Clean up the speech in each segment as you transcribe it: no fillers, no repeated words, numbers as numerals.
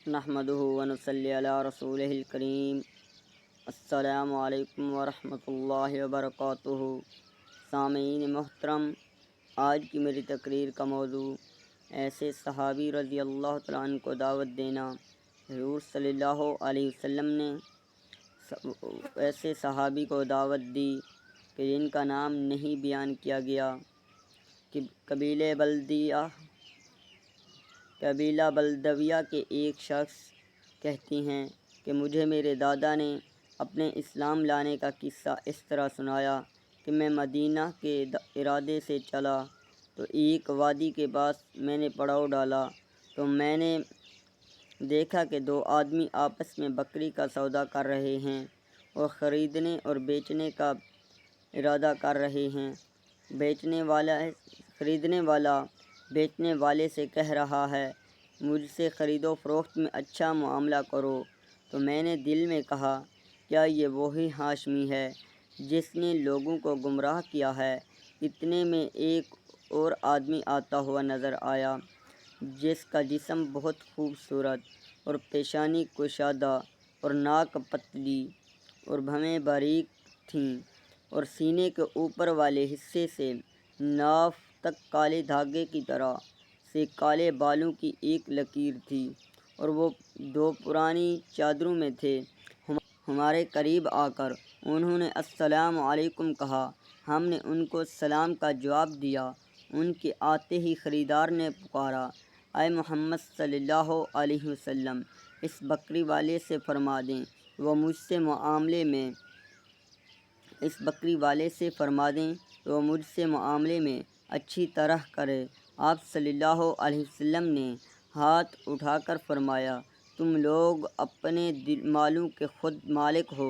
نحمدہ ونصلی علی رسولہ الکریم۔ السلام علیکم ورحمۃ اللہ وبرکاتہ۔ سامعین محترم، آج کی میری تقریر کا موضوع ایسے صحابی رضی اللہ تعالیٰ عنہ کو دعوت دینا۔ حضور صلی اللہ علیہ وسلم نے ایسے صحابی کو دعوت دی کہ جن کا نام نہیں بیان کیا گیا، کہ قبیلہ بلدویہ کے ایک شخص کہتی ہیں کہ مجھے میرے دادا نے اپنے اسلام لانے کا قصہ اس طرح سنایا کہ میں مدینہ کے ارادے سے چلا تو ایک وادی کے پاس میں نے پڑاؤ ڈالا تو میں نے دیکھا کہ دو آدمی آپس میں بکری کا سودا کر رہے ہیں اور خریدنے اور بیچنے کا ارادہ کر رہے ہیں۔ خریدنے والا بیچنے والے سے کہہ رہا ہے، مجھ سے خرید و فروخت میں اچھا معاملہ کرو۔ تو میں نے دل میں کہا، کیا یہ وہی ہاشمی ہے جس نے لوگوں کو گمراہ کیا ہے؟ اتنے میں ایک اور آدمی آتا ہوا نظر آیا جس کا جسم بہت خوبصورت اور پیشانی کشادہ اور ناک پتلی اور بھویں باریک تھیں اور سینے کے اوپر والے حصے سے ناف تک کالے دھاگے کی طرح سے کالے بالوں کی ایک لکیر تھی، اور وہ دو پرانی چادروں میں تھے۔ ہمارے قریب آ کر انہوں نے السلام علیکم کہا۔ ہم نے ان کو سلام کا جواب دیا۔ ان کے آتے ہی خریدار نے پکارا، اے محمد صلی اللہ علیہ وسلم، اس بکری والے سے فرما دیں وہ مجھ سے معاملے میں اچھی طرح کرے۔ آپ صلی اللہ علیہ وسلم نے ہاتھ اٹھا کر فرمایا، تم لوگ اپنے مالوں کے خود مالک ہو۔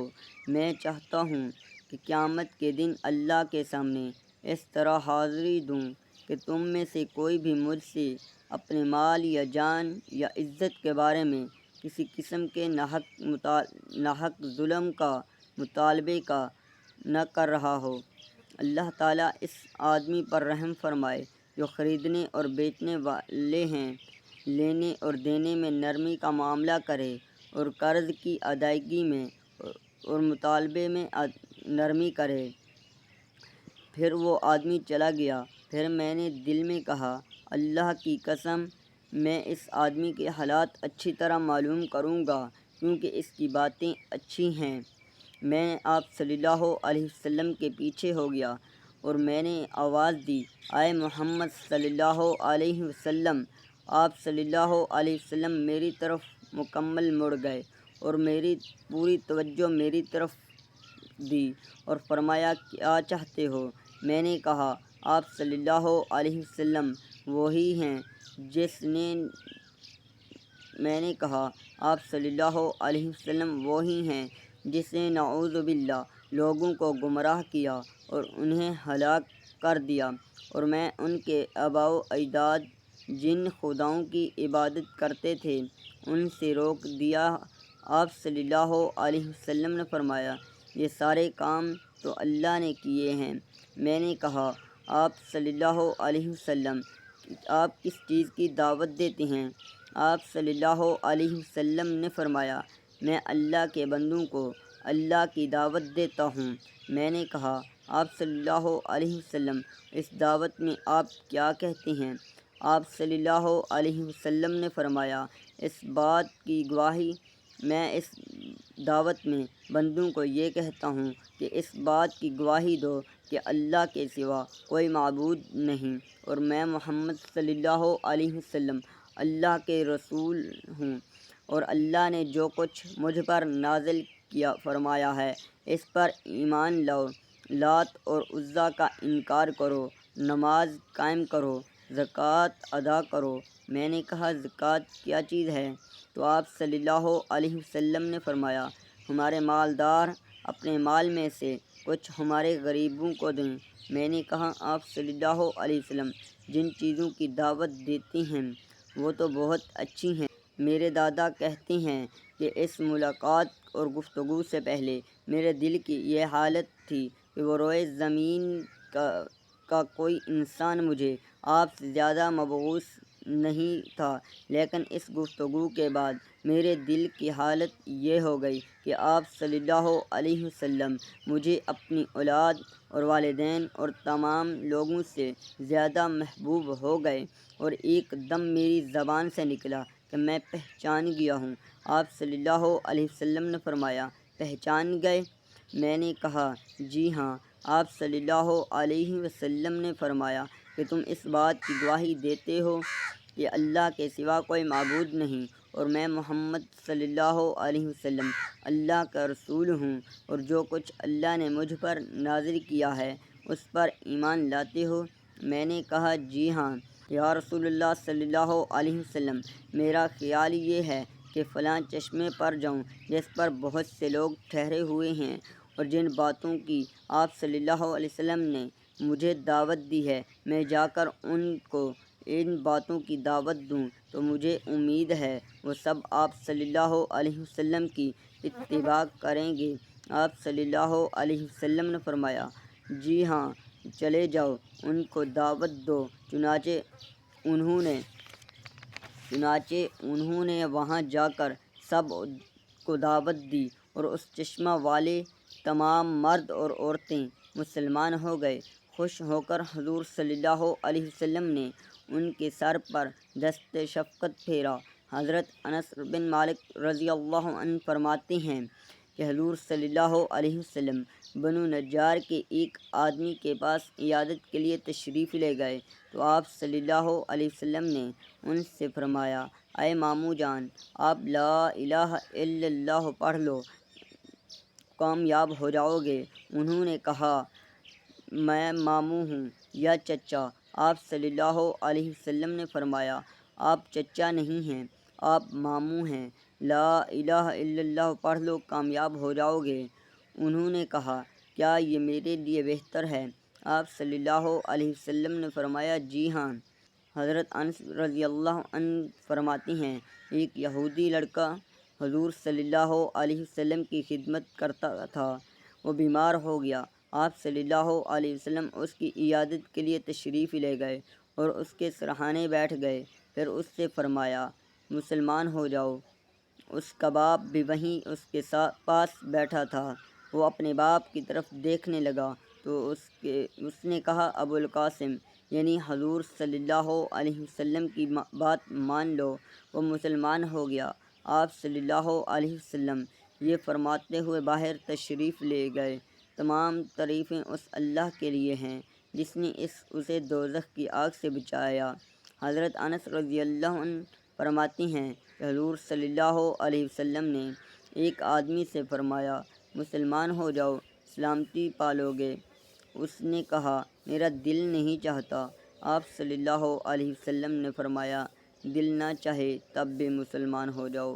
میں چاہتا ہوں کہ قیامت کے دن اللہ کے سامنے اس طرح حاضری دوں کہ تم میں سے کوئی بھی مجھ سے اپنے مال یا جان یا عزت کے بارے میں کسی قسم کے ناحق ظلم کا مطالبے کا نہ کر رہا ہو۔ اللہ تعالیٰ اس آدمی پر رحم فرمائے جو خریدنے اور بیچنے والے ہیں، لینے اور دینے میں نرمی کا معاملہ کرے اور قرض کی ادائیگی میں اور مطالبے میں نرمی کرے۔ پھر وہ آدمی چلا گیا۔ پھر میں نے دل میں کہا، اللہ کی قسم، میں اس آدمی کے حالات اچھی طرح معلوم کروں گا کیونکہ اس کی باتیں اچھی ہیں۔ میں آپ صلی اللہ علیہ وسلم کے پیچھے ہو گیا اور میں نے آواز دی، اے محمد صلی اللہ علیہ وسلم۔ آپ صلی اللہ علیہ وسلم میری طرف مکمل مڑ گئے اور میری پوری توجہ میری طرف دی اور فرمایا، کیا چاہتے ہو؟ میں نے کہا، آپ صلی اللہ علیہ وسلم وہی ہیں جس نے نعوذ باللہ لوگوں کو گمراہ کیا اور انہیں ہلاک کر دیا، اور میں ان کے آباء و اجداد جن خداؤں کی عبادت کرتے تھے ان سے روک دیا۔ آپ صلی اللہ علیہ وسلم نے فرمایا، یہ سارے کام تو اللہ نے کیے ہیں۔ میں نے کہا، آپ صلی اللہ علیہ وسلم، آپ کس چیز کی دعوت دیتے ہیں؟ آپ صلی اللہ علیہ وسلم نے فرمایا، میں اللہ کے بندوں کو اللہ کی دعوت دیتا ہوں۔ میں نے کہا، آپ صلی اللہ علیہ وسلم، اس دعوت میں آپ کیا کہتے ہیں؟ آپ صلی اللہ علیہ وسلم نے فرمایا، اس بات کی گواہی میں اس دعوت میں بندوں کو یہ کہتا ہوں کہ اس بات کی گواہی دو کہ اللہ کے سوا کوئی معبود نہیں اور میں محمد صلی اللہ علیہ وسلم اللہ کے رسول ہوں، اور اللہ نے جو کچھ مجھ پر نازل فرمایا ہے اس پر ایمان لاؤ، لات اور عزیٰ کا انکار کرو، نماز قائم کرو، زکوٰۃ ادا کرو۔ میں نے کہا، زکوٰۃ کیا چیز ہے؟ تو آپ صلی اللہ علیہ وسلم نے فرمایا، ہمارے مالدار اپنے مال میں سے کچھ ہمارے غریبوں کو دیں۔ میں نے کہا، آپ صلی اللہ علیہ وسلم جن چیزوں کی دعوت دیتے ہیں وہ تو بہت اچھی ہیں۔ میرے دادا کہتے ہیں کہ اس ملاقات اور گفتگو سے پہلے میرے دل کی یہ حالت تھی کہ وہ روئے زمین کا کوئی انسان مجھے آپ سے زیادہ مبعوث نہیں تھا، لیکن اس گفتگو کے بعد میرے دل کی حالت یہ ہو گئی کہ آپ صلی اللہ علیہ وسلم مجھے اپنی اولاد اور والدین اور تمام لوگوں سے زیادہ محبوب ہو گئے، اور ایک دم میری زبان سے نکلا کہ میں پہچان گیا ہوں۔ آپ صلی اللہ علیہ وسلم نے فرمایا، پہچان گئے؟ میں نے کہا، جی ہاں۔ آپ صلی اللہ علیہ وسلم نے فرمایا کہ تم اس بات کی گواہی دیتے ہو کہ اللہ کے سوا کوئی معبود نہیں، اور میں محمد صلی اللہ علیہ وسلم اللہ کا رسول ہوں، اور جو کچھ اللہ نے مجھ پر نازل کیا ہے اس پر ایمان لاتے ہو؟ میں نے کہا، جی ہاں یا رسول اللہ صلی اللہ علیہ وسلم، میرا خیال یہ ہے کہ فلاں چشمے پر جاؤں جس پر بہت سے لوگ ٹھہرے ہوئے ہیں، اور جن باتوں کی آپ صلی اللہ علیہ وسلم نے مجھے دعوت دی ہے میں جا کر ان کو ان باتوں کی دعوت دوں، تو مجھے امید ہے وہ سب آپ صلی اللہ علیہ وسلم کی اتباع کریں گے۔ آپ صلی اللہ علیہ وسلم نے فرمایا، جی ہاں، چلے جاؤ، ان کو دعوت دو۔ انہوں نے وہاں جا کر سب کو دعوت دی، اور اس چشمہ والے تمام مرد اور عورتیں مسلمان ہو گئے۔ خوش ہو کر حضور صلی اللہ علیہ وسلم نے ان کے سر پر دست شفقت پھیرا۔ حضرت انس بن مالک رضی اللہ عنہ فرماتے ہیں کہ حضور صلی اللہ علیہ وسلم بنو نجار کے ایک آدمی کے پاس عیادت کے لیے تشریف لے گئے، تو آپ صلی اللہ علیہ وسلم نے ان سے فرمایا، اے ماموں جان، آپ لا الہ الا اللہ پڑھ لو، کامیاب ہو جاؤ گے۔ انہوں نے کہا، میں ماموں ہوں یا چچا؟ آپ صلی اللہ علیہ وسلم نے فرمایا، آپ چچا نہیں ہیں، آپ ماموں ہیں، لا الہ الا اللہ پڑھ لو، کامیاب ہو جاؤ گے۔ انہوں نے کہا، کیا یہ میرے لیے بہتر ہے؟ آپ صلی اللہ علیہ وسلم نے فرمایا، جی ہاں۔ حضرت انس رضی اللہ عنہ فرماتے ہیں، ایک یہودی لڑکا حضور صلی اللہ علیہ وسلم کی خدمت کرتا تھا، وہ بیمار ہو گیا۔ آپ صلی اللہ علیہ وسلم اس کی عیادت کے لیے تشریف لے گئے اور اس کے سرہانے بیٹھ گئے، پھر اس سے فرمایا، مسلمان ہو جاؤ۔ اس کا باپ بھی وہیں اس کے پاس بیٹھا تھا۔ وہ اپنے باپ کی طرف دیکھنے لگا تو اس نے کہا، ابو القاسم، یعنی حضور صلی اللہ علیہ وسلم کی بات مان لو، وہ مسلمان ہو گیا۔ آپ صلی اللہ علیہ وسلم یہ فرماتے ہوئے باہر تشریف لے گئے، تمام تعریفیں اس اللہ کے لیے ہیں جس نے اسے دوزخ کی آگ سے بچایا۔ حضرت انس رضی اللہ عنہ فرماتے ہیں کہ حضور صلی اللہ علیہ وسلم نے ایک آدمی سے فرمایا، مسلمان ہو جاؤ، سلامتی پالو گے۔ اس نے کہا، میرا دل نہیں چاہتا۔ آپ صلی اللہ علیہ وسلم نے فرمایا، دل نہ چاہے تب بھی مسلمان ہو جاؤ۔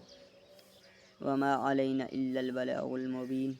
وما علینا الا البلاغ المبین۔